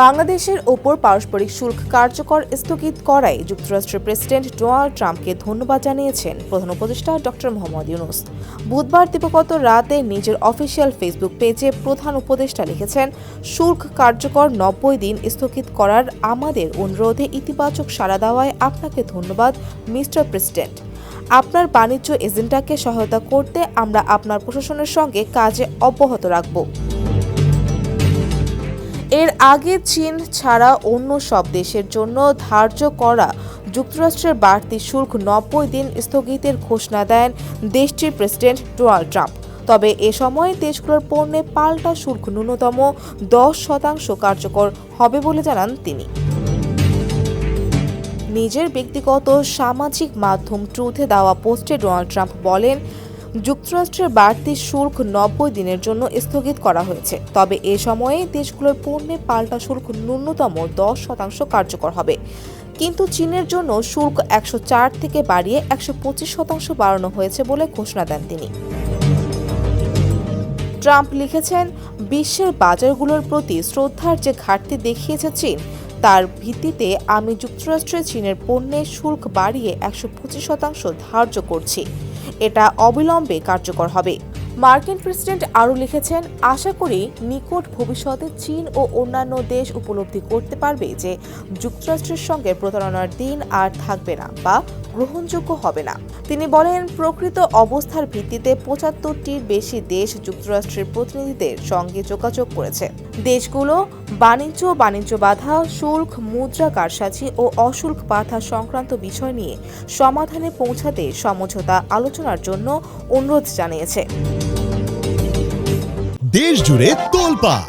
বাংলাদেশের ওপর পারস্পরিক শুল্ক কার্যকর স্থগিত করায় যুক্তরাষ্ট্রের প্রেসিডেন্ট ডোনাল্ড ট্রাম্পকে ধন্যবাদ জানিয়েছেন প্রধান উপদেষ্টা ডক্টর মোহাম্মদ ইউনূস। বুধবার দিবাগত রাতে নিজের অফিসিয়াল ফেসবুক পেজে প্রধান উপদেষ্টা লিখেছেন, শুল্ক কার্যকর 90 দিন স্থগিত করার আমাদের অনুরোধে ইতিবাচক সাড়া দেওয়ায় আপনাকে ধন্যবাদ মিস্টার প্রেসিডেন্ট। আপনার বাণিজ্য এজেন্ডাকে সহায়তা করতে আমরা আপনার প্রশাসনের সঙ্গে কাজে অব্যাহত রাখব। এর আগে চীন ছাড়া অন্য সব দেশের জন্য ধার্য করা যুক্তরাষ্ট্রের বাড়তি শুল্ক 90 দিন স্থগিতের ঘোষণা দেন দেশটির প্রেসিডেন্ট ডোনাল্ড ট্রাম্প। তবে এ সময় দেশগুলোর পণ্যে পাল্টা শুল্ক ন্যূনতম 10% কার্যকর হবে বলে জানান তিনি। নিজের ব্যক্তিগত সামাজিক মাধ্যম ট্রুথে দেওয়া পোস্টে ডোনাল্ড ট্রাম্প বলেন, যুক্তরাষ্ট্রের বাড়তি শুল্ক 90 দিনের জন্য স্থগিত করা হয়েছে, তবে এ সময়ে দেশগুলোর পণ্যে পাল্টা শুল্ক ন্যূনতম 10% কার্যকর হবে। কিন্তু চীনের জন্য শুল্ক 104 থেকে বাড়িয়ে 125% বাড়ানো হয়েছে বলে ঘোষণা দেন তিনি। ট্রাম্প লিখেছেন, বিশ্বের বাজারগুলোর প্রতি শ্রদ্ধার যে ঘাটতি দেখিয়েছে চীন, তার ভিত্তিতে আমি যুক্তরাষ্ট্রে চীনের পণ্যে শুল্ক বাড়িয়ে 125% ধার্য করছি। এটা অবিলম্বে কার্যকর হবে। মার্কিন প্রেসিডেন্ট আরও লিখেছেন, আশা করি নিকট ভবিষ্যতে চীন ও অন্যান্য দেশ উপলব্ধি করতে পারবে যে যুক্তরাষ্ট্রের সঙ্গে প্রতারণার দিন আর থাকবে না বা গ্রহণযোগ্য হবে না। তিনি বলেন, প্রকৃত অবস্থার ভিত্তিতে 75টির বেশি দেশ যুক্তরাষ্ট্রের প্রতিনিধিদের সঙ্গে যোগাযোগ করেছে। দেশগুলো বাণিজ্য বাধা, শুল্ক, মুদ্রা কারসাজি ও অশুল্ক বাধা সংক্রান্ত বিষয় নিয়ে সমাধানে পৌঁছাতে সমঝোতা আলোচনার জন্য অনুরোধ জানিয়েছে। দেশ জুড়ে তোলপাড়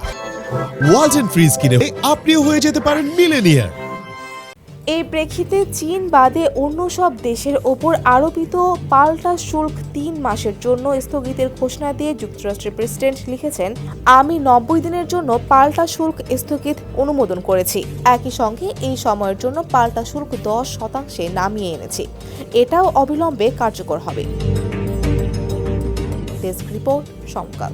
ওয়ালটন ফ্রিজ কিনে আপনিও হয়ে যেতে পারেন মিলেনিয়ার। এই প্রেক্ষিতে চীন বাদে অন্য সব দেশের ওপর আরোপিত পাল্টা শুল্ক 3 মাসের জন্য স্থগিতের ঘোষণা দিয়ে যুক্তরাষ্ট্রের প্রেসিডেন্ট লিখেছেন, আমি 90 দিনের জন্য পাল্টা শুল্ক স্থগিত অনুমোদন করেছি। একই সঙ্গে এই সময়ের জন্য পাল্টা শুল্ক 10% নামিয়ে এনেছি। এটাও অবিলম্বে কার্যকর হবে। ডেস্ক রিপোর্ট, সমকাল।